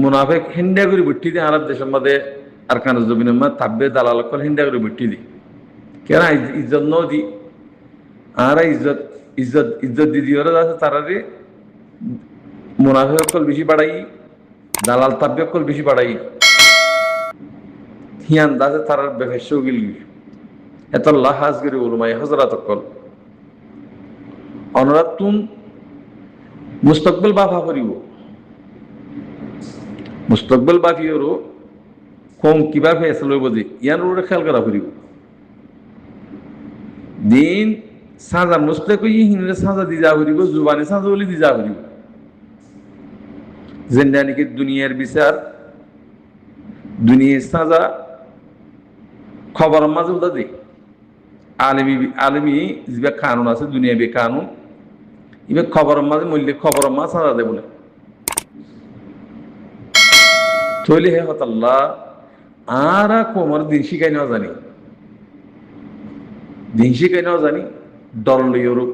মুনাফিক হিন্দা করে বুটি দিয়ে আরব দেশের মধ্যে আর কান জমিনের মধ্যে তাব্বে দালাল কল হিন্দা করে বুটি দি কেন ইজ্জত ন দি আর ইজ্জত ইজ্জত ইজ্জত দিদি ওরা আছে তারারে মুনাফিক কল বেশি বাড়াই দালাল তাব্বে কল বেশি বাড়াই হিয়ান দাসে তারার বেফেস গিল এত লাহাজ করে উলমাই হজরত কল অনুরাগ তুন মুস্তকবিল বাফা করিব মুস্তকবিল বাফিওরও কম কিবা ফেসলা লইব যে ইয়ার ওরে খেয়াল করা করিব দিন সাজা মুসলে কই হিনরে সাজা দি যা করিব জুবানে সাজা বলি দি যা করিব জিন্দানিকে দুনিয়ার বিচার দুনিয়ার সাজা খবর মাঝে উদা দে আলমী যে কানুন আছে দুনিয়া বে কানুন ইবে খবর মাঝে মূল্যে খবর মাছ সাজা দে বলে তৈলি হে হতাল্লাহ আর কোমর দিন শিখাই নেওয়া জানি দিন শিখাই নেওয়া জানি দল লইয়রূপ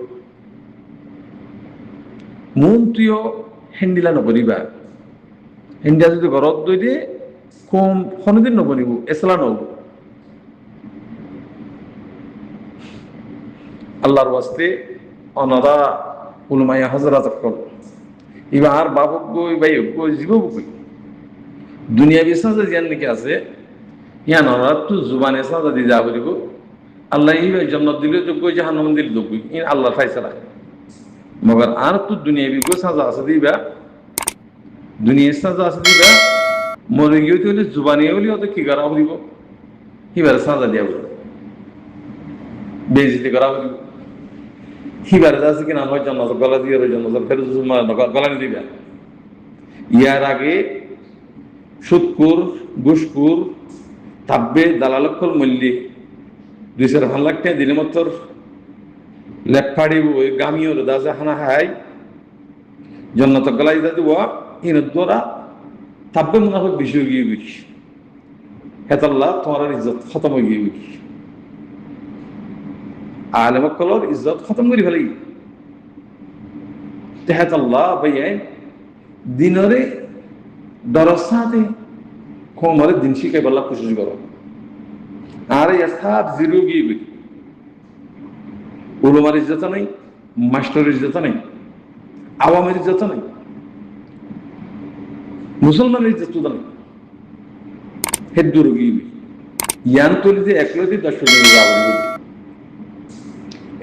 মন তুইও হেন্ডিলা নবনিবা হেন্ডিয়া যদি ঘরত দই দিয়ে কম কোনোদিন নবনিব এসলা নব আল্লাহর ওয়াস্তে অনাদা উলমায়া হজরত কল ইবা আর বাবক গই ভাই গই জীবক গই দুনিয়া বিশ্বাসে জ্ঞান নাকি আছে ইয়ান ওরা তো জুবানে সাজা দিয়ে যা করিব আল্লাহ ইবে জান্নাত দিলে যোগ্য জাহান্নাম দিলে যোগ্য ইন আল্লাহ ফায়সালা মগর আর তো দুনিয়া বিগো সাজা আছে দিবা দুনিয়া সাজা আছে দিবা মরে গিয়ে হলে জুবানে হলে হয়তো কি করা হইব হিবার সাজা দিয়া বলব বেজিতি করা হইব হিবার আছে কিনা হয় জান্নাত গলা দিয়ে জান্নাত ফেরত গলা দিবা ইয়ার আগে সুদকুর ঘুষকুর তাব্বে দালালক্ষর মূল্যে 2.5 লাখ টাকা দিলে মাত্র লেফাড়িব ওই গামিও দাসে হানা হাই জন্নত গলাই দা দিব ইনের দ্বারা তাব্বে মুনাফিক বেশি হয়ে গিয়ে গেছি হেতাল্লাহ তোমার ইজ্জত খতম হয়ে গিয়ে গেছি আলেমকলর ইজ্জত খতম করে ফেলাই হেতাল্লাহ ভাইয়াই দিনরে দরসাতে কোমরে দিন শিখাই বল্লা কোশিশ করো আর সব জিরো গিয়ে গই উলমার ইজ্জত নেই মাস্টার ইজ্জত নেই আওয়ামের ইজ্জত নেই মুসলমানের ইজ্জত নেই হেদ্দুর গিয়ে ইয়ান তলিতে একলতি 10 জন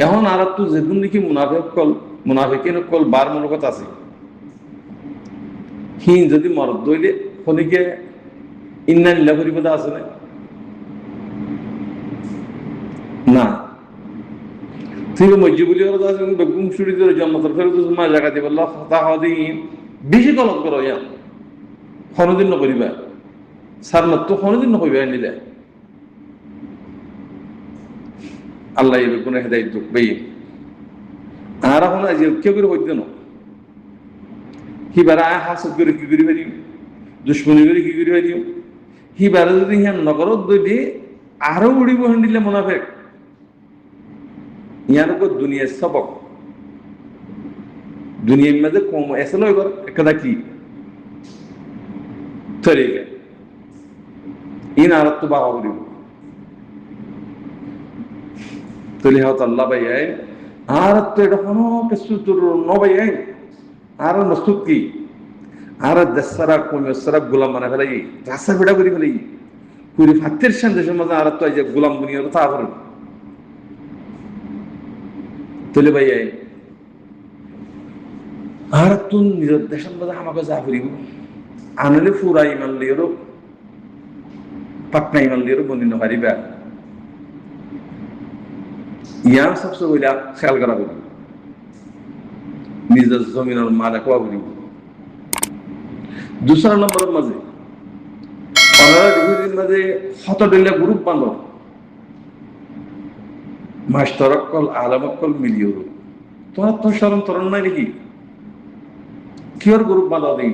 এখন আর তো যেদিন দেখি মুনাফিকিন কল বার মনোকত আছে হিন যদি মরদ দইলে খনিকে ইন্নালিল্লাহ পরিপদ আছে না তুই মসজিদুলি ওরা আছে বেগুম শুরি ধরে জন্মতর ফেরত মা জায়গা দিব আল্লাহ তাহদিন বেশি গলত করো ইয়া কোনোদিন নকরিবা সারনাত তো কোনোদিন নকরিবা নিলে আল্লাহ এই কোন হেদায়েত দেবে আর এখন আজ কেউ করে হইতে না হিবারা হাসদ করে কি করে পারি দুশ্মনী করে কি করে পারি হিবারা যদি হিয়ান নগরত দইলে আরো উড়িব হেন্দিলে মুনাফিক ইয়ার উপর দুনিয়ার সবক দুনিয়ার মধ্যে কম এসে লয় কর একটা কি তরিকা ইন আর তো বাবা উড়িব তলি হত আল্লাহ ভাই আর তো এটা কোনো কিছু তোর নবাই আর নস্তুত কি আর দেশারা কোন সারা গোলাম বানা ফেলাই রাস্তা বেড়া করে ফেলাই পুরি ফাতের সন্দেশের মধ্যে আর তো যে গোলাম বুনিয়ে তা করে তলে ভাই আর তুন নিজের দেশের মধ্যে আমাকে যা করিব আনলে ফুরা ইমান লিয়েরও পাটনা ইমান লিয়েরও বন্দিন পারিবা ইয়ার সবচেয়ে বইলা খেয়াল করা করি নিজের জমিনের মালিক হওয়া করিব 2 নম্বরের মাঝে 15 ডিগ্রির মাঝে 7 গ্রুপ বাঁধো মাস্টারকল আলমকল মিলিয়ে তোমার তো স্মরণ তরণ নাই নাকি কিয়র গ্রুপ বাঁধা দেই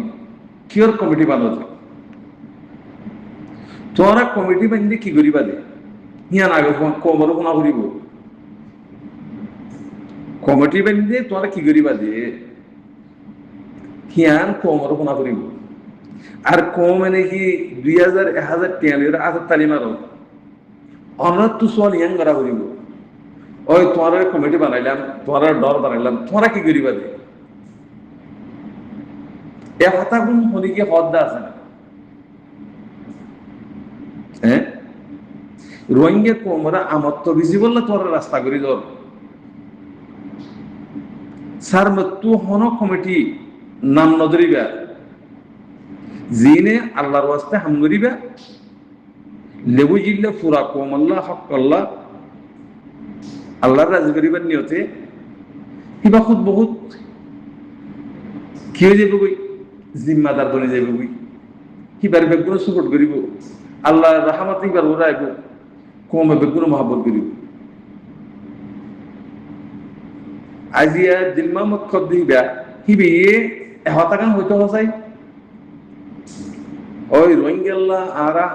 কিয়র কমিটি বাঁধা দেয় তোমারা কমিটি বাঁধলে কি করিবা দে হিয়ান আগে কমর কোনা করিব কমিটি বাঁধলে তোমারা কি করিবা দে হিয়ান কমর কোনা করিব আর কম মানে কি 2000 1000 টিয়ালির আছে তালিমারও অনার তো সোয়াল ইয়াং করা করিব ওই তোমার কমিটি বানাইলাম তোমার ডর বানাইলাম তোমরা কি করিবা দে এ কথা কোন হলি কি হদ্দা আছে না হ্যাঁ রোহিঙ্গা কোমরা আমার তো বেশি বললে তোরা রাস্তা করি ধর স্যার তু হন কমিটি নাম নদরিবা জিনে আল্লাহর ওয়াস্তে হাম করিবা লেবু জিল্লা ফুরা কোমল্লা হক আল্লাহ আল্লাহর রাজি করিবার নিয়তে কিবা খুদ বহুত কি হয়ে যাবে কই জিম্মাদার বনে যাবে কই কিবার বেগুন সাপোর্ট করিব আল্লাহ রাহমাত কিবার ওরা আইব কমে বেগুন মহব্বত করিব আজিয়া দিলমা মত দিবা হিবি হতাকান হইতো হসাই ওই রোহিঙ্গা আরা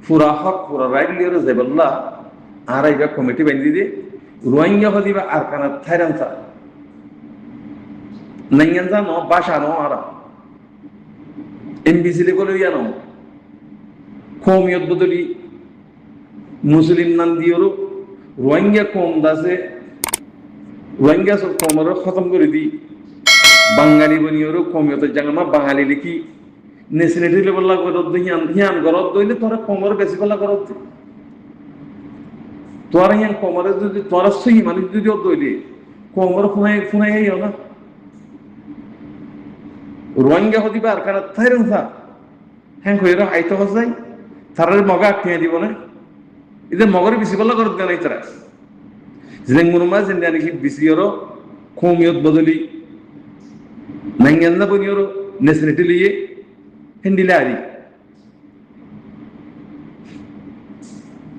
ফুরা হক ফুরা রাইট লিয়ার যাইবাল্লা আরা ইবা কমিটি বান্ধি দে রোহিঙ্গা হদিবা আর কানা থাইরানসা নাইয়ানসা ন বাসা ন আরা এমবিসি লে কলে ইয়ানো কমিয়ত বদলি মুসলিম নাম দিওরো রোহিঙ্গা কম দাসে রোহিঙ্গা সব কমর খতম করে দি বাঙালি বনিওরো কমিয়তের জাঙ্গামা বাঙালি লিখি নেশনালিটি লেভেল করত হিয়ান হিয়ান করত দইলে তোরা কমর বেশি পাল্লা করত তোরা হিয়ান কমরে যদি তোরা সহি মানুষ যদি দইলে কমর ফুনাই ফুনাই আইও না রোহিঙ্গা হদিবা আর কানা থাইরং সা হ্যাঁ কইরা আইতো হসাই তারার মগা আটকে দিব না এদের মগরে বেশি পাল্লা করত না তারা জিং মুরমা জিন্দা নাকি বিসিয়রো কমিয়ত বদলি নাঙ্গান্না বনিয়রো নেশনালিটি লিয়ে হিন্দিলারি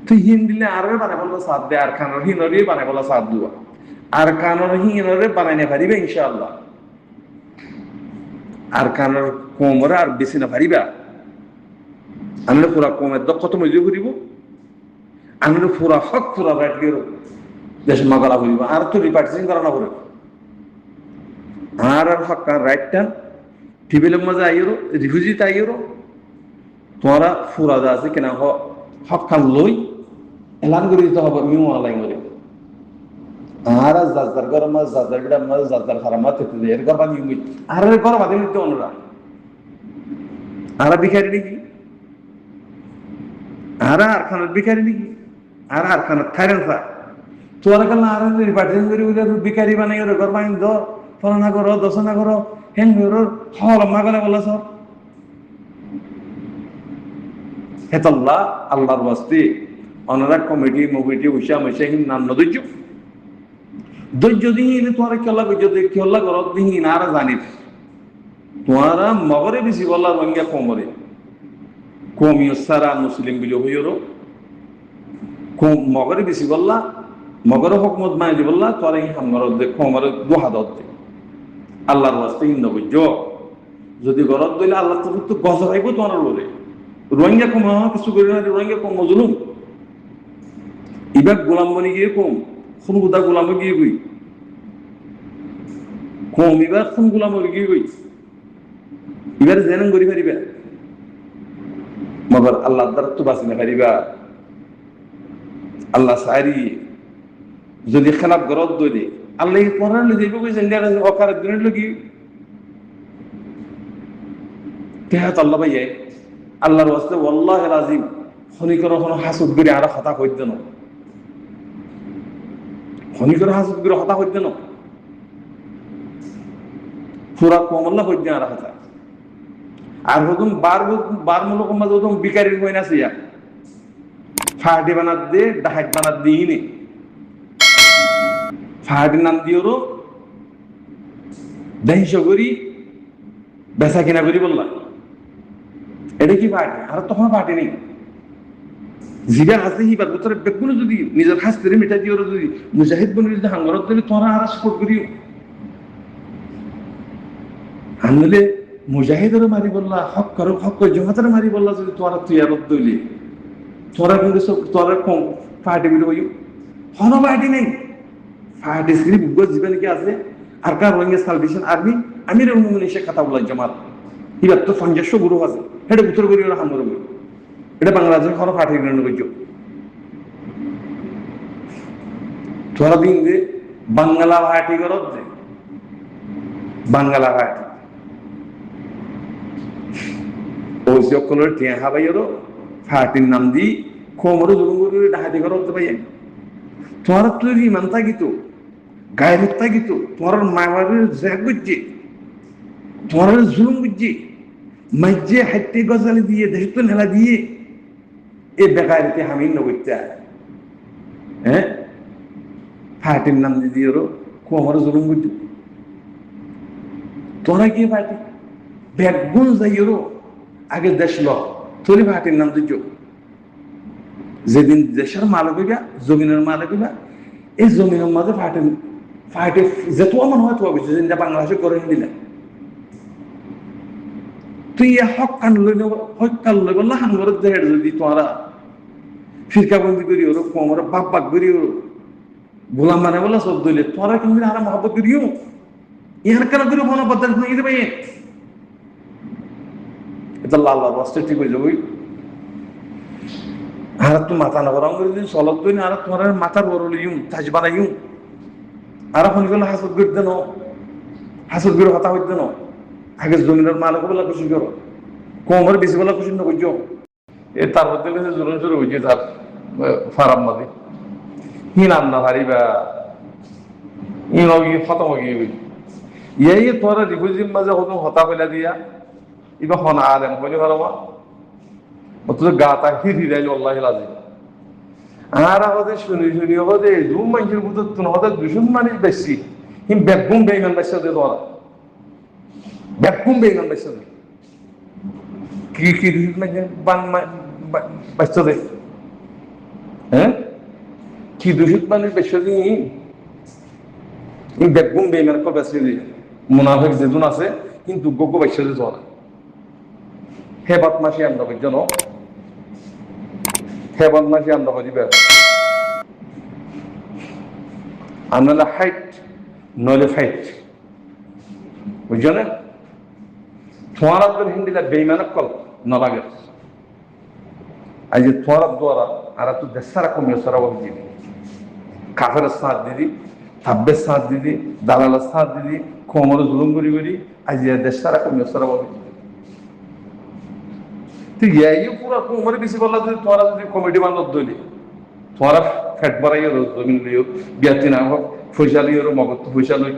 তো হিন্দিলে আরে বানাই বলবো সাথ দে আর খানোর হিনরে বানাই বলা সাথ দুয়া আর কানোর হিনরে বানাই না পারিবে ইনশাআল্লাহ আর কানোর কোমরে আর বেশি না পারিবা আমরা পুরা কোমের দক্ষতা মজুরি করিব আমরা পুরা হক পুরা রাইট লিও দেশ মাগলা করিব আর তো রিপার্টিশন করা না করে আর হক রাইটটা টিবিলের মাঝে আইরো রিফিউজি তাইরো তোমরা ফুরাদা আছে কেনা হক খান লই এলান করে দিতে হবে মিউ আলাই করে আর জাজার গরম জাজার বিড়া মাঝে জাজার খারামা তেতে এর গরবা নিউ আর এর গরবা দিন তো অনুরা আর বিখারি নাকি আর খানের বিখারি নাকি আর খানের থাইরেন্সা তোরা কাল আর রিপার্টিশন করে উইলে বিখারি বানাই ওর গরবা ইন দ ফলানা করো দশনা করো হেন হরর হল মাগলে বলা সব হেতাল্লাহ আল্লাহর ওয়াস্তে অনারা কমিটি মুভিটি উষা মেশাহিন নাম নদৈর্য ধৈর্য দিন তোরা কেলা যদি কেলা করত দিন আর জানি তোরা মগরে বেশি বলা রঙ্গা কমরে কমিও সারা মুসলিম বিলো হইরো কম মগরে বেশি বললা মগরে হকমত মাই দি বললা তোরা হামর দে কমরে দুহাদত দে আল্লাহর ওয়াস্তে ইন নবজ্জ যদি গরত দিলে আল্লাহ তো গজব আইব তোমার বলে রোহিঙ্গা কম কিছু করে না রোহিঙ্গা কম মজলুম ইবাক গোলাম বনি গিয়ে কম কোন বুদা গোলাম গিয়ে গই কম এবার কোন গোলাম গিয়ে গই এবার জেনেন করি পারিবা মগর আল্লাহ দ্বার তো বাঁচি না পারিবা আল্লাহ সারি যদি খেলাফ গরত দইলে আল্লাহ কোরআন যাইব কই জানলে অকারের দিনের লাগি তেহাত আল্লাহ ভাই আল্লাহর ওয়াস্তে ওয়াল্লাহি আযীম খনি করে কোন হাসুদ করে আর কথা কই দেন খনি করে হাসুদ করে কথা কই দেন পুরা কোমল্লা কই দেন আর কথা আর হদম বার মুলক মাঝে হদম বিকারির কই না সিয়া ফাটি বানাত দে ডাহাত বানাত দিইনি ফাটি নাম দিওরো দেহিস করি বেচা কিনা করি বললাম এটা কি পার্টি আর তখন পার্টি নেই জিবা আছে হিবার ভিতরে বেগুলো যদি নিজের হাসতে মিটাই দিও যদি মুজাহিদ বনি যদি হাঙ্গরত দিলে তোরা আর সাপোর্ট করিও আনলে মুজাহিদের মারি বললা হক করো হক করে জমাতের মারি বললা যদি তোরা তুই আরত দইলি তোরা কিন্তু সব তোরা কম পার্টি মিলে হইও হন পার্টি নেই পার্টি স্ক্রিপ্ট বুঝ জীবন কি আছে আর কার রোহিঙ্গা সালভেশন আর্মি আমির মুমিনিন শেখ খাতাবুল্লাহ জামাত এবার তো 50 গ্রুপ আছে, এটা উত্তর কোরিয়ার হামর এটা বাংলাদেশের কোনো পার্টি করছো তোরা দিন যে বাংলা পার্টি করত যে বাংলা পার্টি ওই সকলের টিয়া হাবাইয়েরও পার্টির নাম দি খোমরও জুলুম করে ডাহাতি করতে পাই তোমার তুই ইমান থাকিত গায়ের থাকিত তোমার মায়ের জ্যাগ বুঝছে তোমার জুলুম বুঝছে মাইজে হাইটে গজালি দিয়ে দেশত নেলা দিয়ে এ বেকারিতে হামিন নবইতা হ্যাঁ পার্টির নাম দিয়ে ওরও খোমরও জুলুম বুঝছে তোরা কি পার্টি ব্যাগুন যাইয়েরও আগে দেশ ল তোরই পার্টির নাম দিচ্ছ যেদিন দেশের মালিক হইবা জমিনের মালিক হইবা এই জমিনের মাঝে ফাটে যেত মন হয় তো বুঝছে যেটা বাংলাদেশে করে দিলে তুই হক কান লই বললা হাঙ্গরের দেহের যদি তোরা ফিরকাবন্দি করি ওর কোমর বাপ বাপ করি ওর গোলাম মানে বলা সব দইলে তোরা কিন্তু আর মহব্বত করিও ইহার কেন করে মনে বদল হয়ে যাবে এটা লাল লাল বস্তা ঠিক হয়ে যাবে আর তুই মাথা না গরম করে দিন সলব দিন আর তোমার মাথার বড় লিউম তাজ বানাইম আর এখন গেলে হাসত করে দেন হাসত করে হতা হইতে ন আগে জমিনের মালিক বলা খুশি করো কোমর বেশি বলা খুশি না বুঝছো এ তার মধ্যে জুলুম শুরু হয়েছে তার ফারাম মাঝে হি নাম না হারিবা ই নগি খতম হয়ে গিয়ে এই তোরা রিফিউজির মাঝে হতো হতা ফেলা দিয়া এবার হনা আলেম হইলে ভালো মা অথচ গাতা হিরাইল আল্লাহ লাজি আর আমাদের শুনি হতে ধুম মানুষের ভিতর তুমি হতে দুশন মানুষ বেশি হিম ব্যাগুম বেইমান বেশি দে তোরা ব্যাগুম বেইমান বেশি দে কি বেশি দে হ্যাঁ কি দূষিত মানুষ বেশি দিন ব্যাগুম বেইমান কল বেশি দি মুনাফিক যেজন আছে কিন্তু গোগো বেশি দে তোরা হে বদমাশি আমরা বুঝছো হে বদমাশি আমরা বুঝিবে আমরা হাইট নইলে ফাইট বুঝছো না তোমার আপনার হিন্দিটা বেইমানক কল নলাগে আজ তোমার দ্বারা আর তো দেশারা কমিয়ে সারা বুঝি কাফের সাথ দিদি তাব্বের সাথ দিদি দালালের সাথ দিদি কোমর জুলুম করি করি আজ দেশারা কমিয়ে সারা বুঝি পুরা কোমরে বেশি বললা যদি তোরা যদি কমিটি বান্ধব দইলি তোরা ফ্যাট বাড়াইও জমিন লিও বিয়াতি না হোক পয়সা লিও মগজ পয়সা লই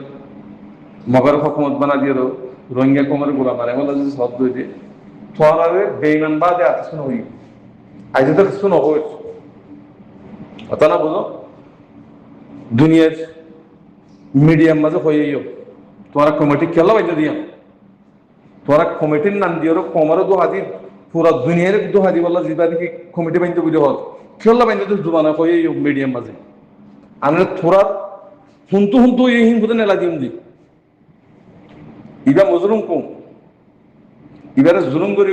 মগর হকুমত বানা দিয়ে রোহিঙ্গা কোমরে গোলা মারে বললা যদি সব দই দিয়ে তোরা বেইমান বাদে আত শুনো হই আজ তো শুনো হই অত না বুঝো দুনিয়ার মিডিয়াম মাঝে হইও তোরা কমিটি খেলা বাইতে দিয়াম তোরা কমিটির নাম দিয়ে কোমরে দু হাজির পুরা দুনিয়ার দোহাদি বলা জিবা দেখি কমিটি বাইতে বুঝে হল খেলা বাইতে তো জুবানা কই মিডিয়াম মাঝে আমরা থোড়া হুন্তু এই হিন্দুতে নেলা দিম দি ইবা মজলুম কম এবারে জুলুম করি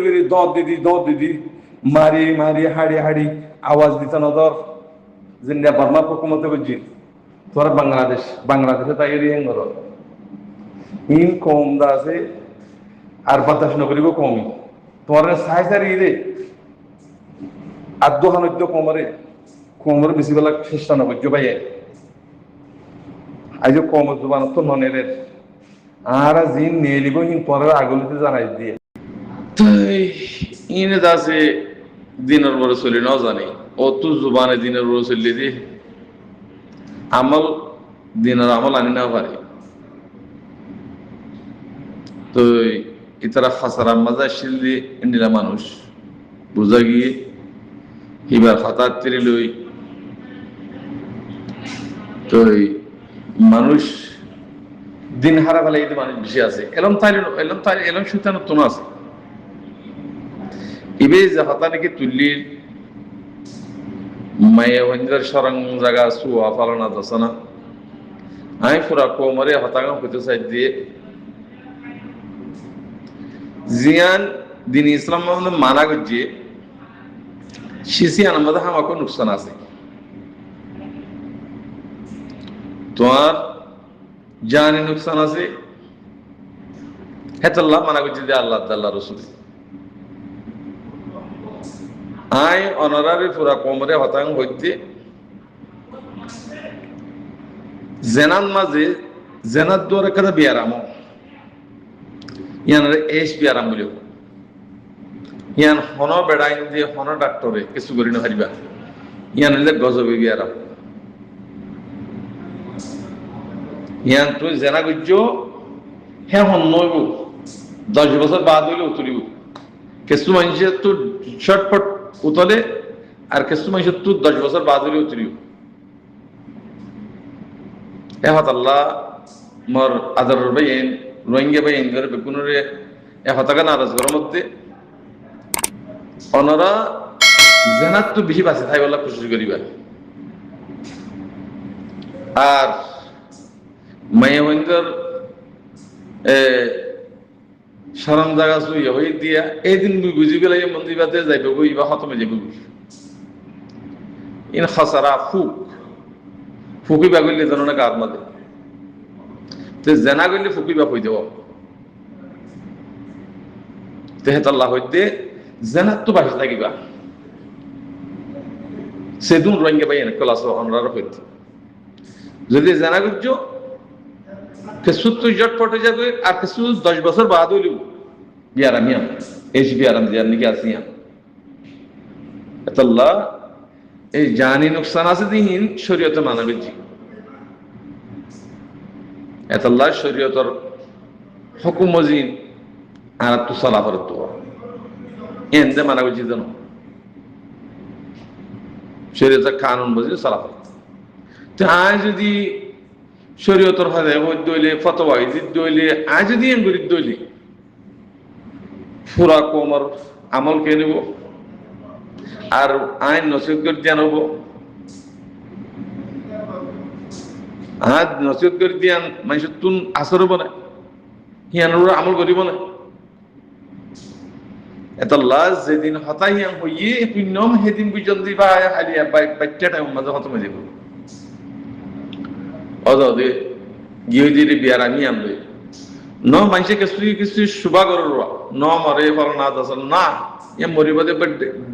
দত দিদি মারি হাড়ি আওয়াজ দিতে নদর যে বার্মা পক্ষমতে বুঝছি তোরা বাংলাদেশে তাই হেন কর ইন কম দা আছে আর বাতাস নকরিব কমই তোমার সাহায্য রে আদ্য হানদ্য কোমরে বেশি বেলা চেষ্টা না করছো ভাই আজ কমর জোবান তো ননের আর জিন নিয়ে লিব হিন পরের আগলিতে জানাই দিয়ে ইনে দাসে দিনের বড় চলি ন জানি অত জোবানে দিনের বড় চললি দি আমল দিনের আমল আনি না পারে তো ইতারা ফাসারার মাঝে শিলদি ইন্ডিলা মানুষ বুঝা গিয়ে এবার হঠাৎ তেরে লই তো মানুষ দিন হারা ফেলে এই মানুষ বেশি আছে এলম সুতানো তো আছে ইবে যে হতা নাকি তুল্লির মায়ে হন্দার সরং জায়গা সুয়া পালনা দশনা আমি পুরা কোমরে হতাঙ্গ হতে সাইড দিয়ে জিয়ান দিন ইসলাম মানা করছে শিশিয়ান আমাদের আমাকে নুকসান আছে তোমার জানি নুকসান আছে হেতাল্লাহ মানা করছি যে আল্লাহ তাল্লাহ রসুল আই অনারারি পুরা কোমরে হতাং হইতে জেনান মাঝে জেনার দোয়ারে কাদা বিয়ারাম ইয়ান এস বিয়ারাম বলি ইয়ান হন বেড়াইন দিয়ে হন ডাক্তরে কিছু করি না হারিবা ইয়ান হইলে গজবে বিয়ারাম ইয়ান তুই জেনা গুজ্জ হ্যাঁ হন নইব 10 বছর বাদ হইলে উতরিব কিছু মানুষের তো শর্টফট উতলে আর কিছু মানুষের তো 10 বছর বাদ হইলে উতরিব এহত আল্লাহ মর আদর বাইন রোহিঙ্গা বাইন ধরে বেকুনরে এহতাকে নারাজ করার মধ্যে অনরা জেনাত তো বেশি বাঁচে তাই বলা কোশিশ করিবা আর মায়া বন্ধর সারাম জায়গা শুই হয়ে দিয়া এই দিন বুঝি গেলে মন্দির বাদে যাইবে ইবা খতমে যাবে ইন খাসারা ফুকি বা গলি ধরনের কার মাঝে তো জেনা গলি ফুকি বা হয়ে দেব তেহেতাল্লাহ হইতে জেনাত তো বাসি থাকিবা সেদিন রোহিঙ্গা পাই এনে ক্লাস অনরার হইতে যদি জেনা গুজ্জ কিছু তো জটপটে যাবে আর কিছু 10 বছর বাদ হইল বিয়ারামিয়াম এই বিয়ারাম দিয়ার নাকি আসিয়াম এতাল্লাহ এই জানি নুকসান আছে দিন শরীয়তে মানা গেছি এতাল্লাহ শরীয়তর হুকুম মজিন আর তো সালাফার তো এন্দে মানা গেছি জানো শরীয়তের কানুন মজিন সালাফার তো আজ যদি শরীয়তর হাতে দইলে ফতোয়া দইলে আজ যদি এম করি দইলে ফুরা কোমর আমল কে নেব আর আইন নসিহত করে জানাব আজ নসিহত করে দিয়ান মানুষের তুন আসর বনে হিয়ানোর আমল করিব না এত লাজ যেদিন হতাহিয়ান হইয়ে পুণ্যম সেদিন পর্যন্ত বা হারিয়া বাচ্চাটা মাঝে হতমে যাব অদে গিয়ে দিয়ে বিয়ার আমি আনবে ন মানুষে কিছু শুভা করো ন মরে ফল না দাস না ইয়া মরিব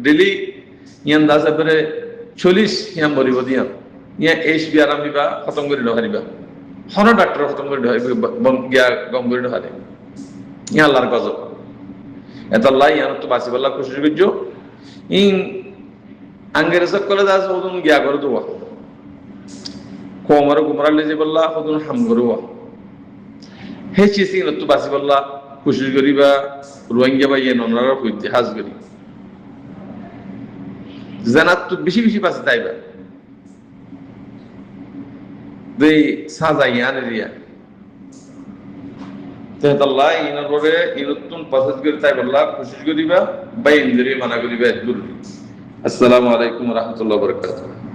ডেলি ইয়ান দাস এবারে 40 ইয়া মরিব দিয়া ইয়া এস বিয়ার আমি বা খতম করে হারিবা হন ডাক্তার খতম করে গিয়া গম করে হারে ইয়া আল্লাহর গজব এত আল্লাহ ইয়ান তো বাসি বল্লা কোশিশ করছো ইন আঙ্গের সব করে দাস ওদন গিয়া করে দেওয়া কোমর কুমরালে যে বললা ওদন হাম করুয়া হে চিসি নতু বাসি বললা কোশিশ করিবা রোহিঙ্গা বা ইয়ে ননরা হইতে হাজ করি জানাত তো বেশি বেশি বাসি তাইবা দেই সাজা ইয়ান রিয়া তেত আল্লাহ ইনার পরে ইনতুন পাসজ করে তাই বললা কোশিশ করিবা বা ইনজরি মানা করিবা দূর আসসালামু আলাইকুম ওয়া রাহমাতুল্লাহি ওয়া বারাকাতুহু